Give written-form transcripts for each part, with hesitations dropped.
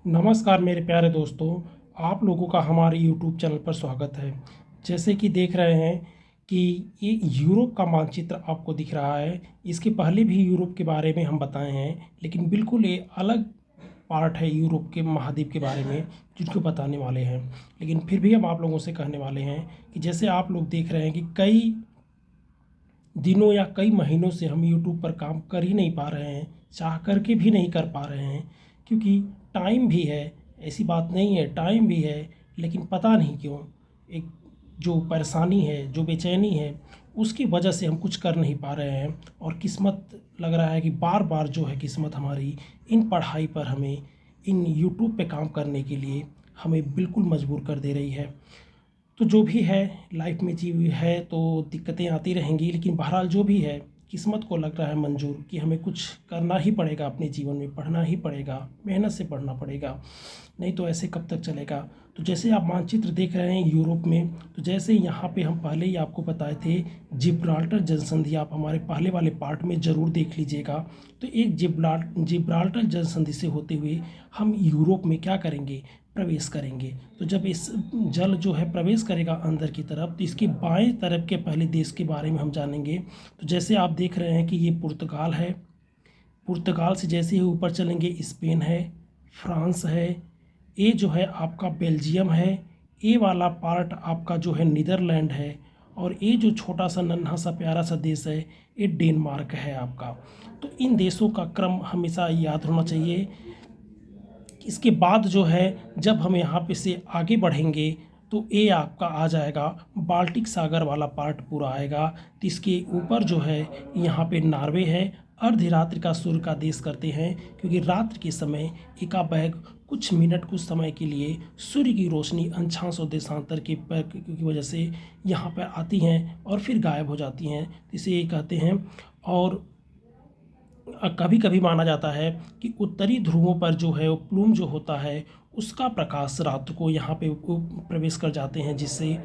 नमस्कार मेरे प्यारे दोस्तों, आप लोगों का हमारे यूट्यूब चैनल पर स्वागत है। जैसे कि देख रहे हैं कि ये यूरोप का मानचित्र आपको दिख रहा है। इसके पहले भी यूरोप के बारे में हम बताए हैं, लेकिन बिल्कुल ये अलग पार्ट है यूरोप के महाद्वीप के बारे में जिनको बताने वाले हैं। लेकिन फिर भी हम आप लोगों से कहने वाले हैं कि जैसे आप लोग देख रहे हैं कि कई दिनों या कई महीनों से हम यूट्यूब पर काम कर ही नहीं पा रहे हैं, चाह कर के भी नहीं कर पा रहे हैं, क्योंकि टाइम भी है। ऐसी बात नहीं है, टाइम भी है, लेकिन पता नहीं क्यों एक जो परेशानी है, जो बेचैनी है, उसकी वजह से हम कुछ कर नहीं पा रहे हैं। और किस्मत लग रहा है कि बार बार जो है किस्मत हमारी इन पढ़ाई पर हमें इन यूट्यूब पे काम करने के लिए हमें बिल्कुल मजबूर कर दे रही है। तो जो भी है लाइफ में जी है तो दिक्कतें आती रहेंगी, लेकिन बहरहाल जो भी है किस्मत को लग रहा है मंजूर कि हमें कुछ करना ही पड़ेगा, अपने जीवन में पढ़ना ही पड़ेगा, मेहनत से पढ़ना पड़ेगा, नहीं तो ऐसे कब तक चलेगा। तो जैसे आप मानचित्र देख रहे हैं यूरोप में, तो जैसे यहाँ पे हम पहले ही आपको बताए थे जिब्राल्टर जनसंधि, आप हमारे पहले वाले पार्ट में ज़रूर देख लीजिएगा। तो एक जिब्राल्टर जनसंधि से होते हुए हम यूरोप में क्या करेंगे, प्रवेश करेंगे। तो जब इस जल जो है प्रवेश करेगा अंदर की तरफ, तो इसके बाएं तरफ के पहले देश के बारे में हम जानेंगे। तो जैसे आप देख रहे हैं कि ये पुर्तगाल है। पुर्तगाल से जैसे ही ऊपर चलेंगे स्पेन है, फ्रांस है, ये जो है आपका बेल्जियम है, ये वाला पार्ट आपका जो है नीदरलैंड है, और ये जो छोटा सा नन्हा सा प्यारा सा देश है ये डेनमार्क है आपका। तो इन देशों का क्रम हमेशा याद होना चाहिए। इसके बाद जो है जब हम यहाँ पे से आगे बढ़ेंगे तो ये आपका आ जाएगा बाल्टिक सागर वाला पार्ट पूरा आएगा। तो इसके ऊपर जो है यहाँ पे नॉर्वे है। अर्धरात्रि का सूर्य का देश करते हैं, क्योंकि रात्रि के समय एकाएक कुछ मिनट कुछ समय के लिए सूर्य की रोशनी अंशांश और देशांतर की वजह से यहाँ पर आती हैं और फिर गायब हो जाती हैं, इसे ये कहते हैं। और कभी कभी माना जाता है कि उत्तरी ध्रुवों पर जो है वो प्लूम जो होता है उसका प्रकाश रात को यहाँ पे प्रवेश कर जाते हैं, जिससे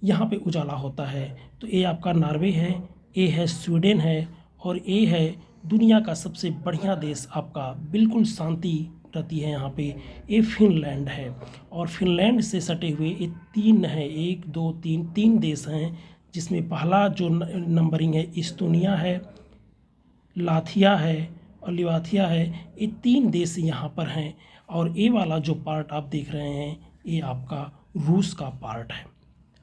यहाँ पे उजाला होता है। तो ये आपका नॉर्वे है, ये है स्वीडन है, और ये है दुनिया का सबसे बढ़िया देश आपका, बिल्कुल शांति रहती है यहाँ पे, ये फिनलैंड है। और फिनलैंड से सटे हुए ये तीन है, एक दो तीन, तीन देश हैं, जिसमें पहला जो नंबरिंग है इस्तोनिया है, लाथिया है और लिवाथिया है। ये तीन देश यहाँ पर हैं। और ये वाला जो पार्ट आप देख रहे हैं ये आपका रूस का पार्ट है।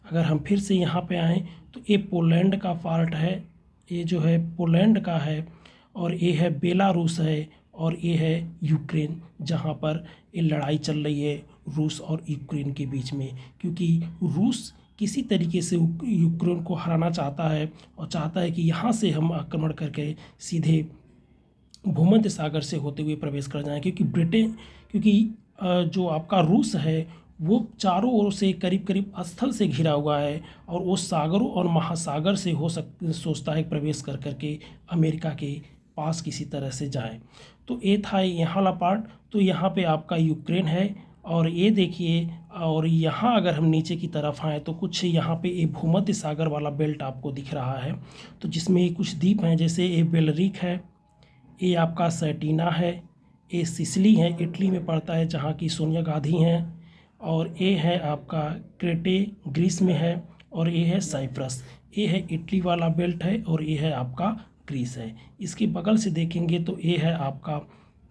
अगर हम फिर से यहाँ पे आएँ तो ये पोलैंड का पार्ट है, ये जो है पोलैंड का है, और ये है बेलारूस है, और ये है यूक्रेन, जहाँ पर ये लड़ाई चल रही है रूस और यूक्रेन के बीच में। क्योंकि रूस किसी तरीके से यूक्रेन को हराना चाहता है और चाहता है कि यहाँ से हम आक्रमण करके सीधे भूमध्य सागर से होते हुए प्रवेश कर जाएं, क्योंकि जो आपका रूस है वो चारों ओर से करीब करीब स्थल से घिरा हुआ है, और वो सागरों और महासागर से सोचता है प्रवेश कर करके अमेरिका के पास किसी तरह से जाए। तो ये था यहाँ वाला पार्ट। तो यहाँ पे आपका यूक्रेन है, और ये देखिए, और यहाँ अगर हम नीचे की तरफ आएँ तो कुछ यहाँ पे ये भूमध्य सागर वाला बेल्ट आपको दिख रहा है। तो जिसमें कुछ द्वीप हैं, जैसे ये बेलरिक है, ये आपका सैटीना है, ये सिसिली है, इटली में पड़ता है जहाँ की सोनिया गांधी हैं, और ये है आपका क्रेटे ग्रीस में है, और ये है साइप्रस। ये है इटली वाला बेल्ट है, और ये है आपका ग्रीस है। इसके बगल से देखेंगे तो ये है आपका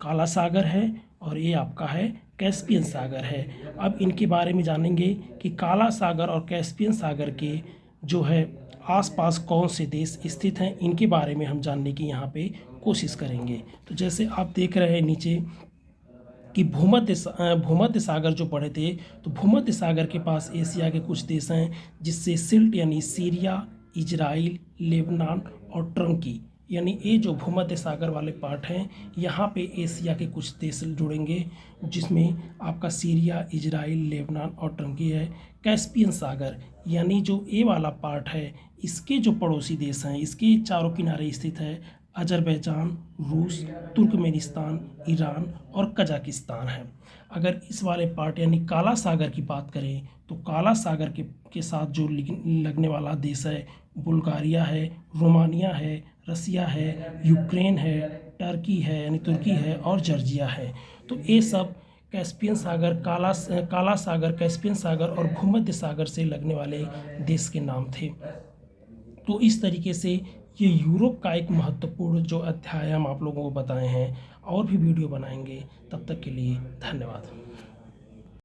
काला सागर है, और ये आपका है कैस्पियन सागर है। अब इनके बारे में जानेंगे कि काला सागर और कैस्पियन सागर के जो है आसपास कौन से देश स्थित हैं, इनके बारे में हम जानने की यहाँ पे कोशिश करेंगे। तो जैसे आप देख रहे हैं नीचे कि भूमध्य सागर जो पड़े थे, तो भूमध्य सागर के पास एशिया के कुछ देश हैं, जिससे सिल्ट यानी सीरिया, इजराइल, लेबनान और टर्की, यानी ये जो भूमध्य सागर वाले पार्ट हैं यहाँ पे एशिया के कुछ देश जुड़ेंगे, जिसमें आपका सीरिया, इजराइल, लेबनान और टर्की है। कैस्पियन सागर यानी जो ये वाला पार्ट है, इसके जो पड़ोसी देश हैं, इसके चारों किनारे स्थित है अजरबैजान, रूस, तुर्कमेनिस्तान, ईरान और कजाकिस्तान है। अगर इस वाले पार्ट यानी काला सागर की बात करें तो काला सागर के साथ जो लगने वाला देश है बुल्गारिया है, रोमानिया है, रसिया है, यूक्रेन है, टर्की है यानी तुर्की है, और जॉर्जिया है। तो ये सब कैस्पियन सागर, काला सागर, कैस्पियन सागर और भूमध्य सागर से लगने वाले देश के नाम थे। तो इस तरीके से ये यूरोप का एक महत्वपूर्ण जो अध्याय हम आप लोगों को बताए हैं, और भी वीडियो बनाएंगे। तब तक के लिए धन्यवाद।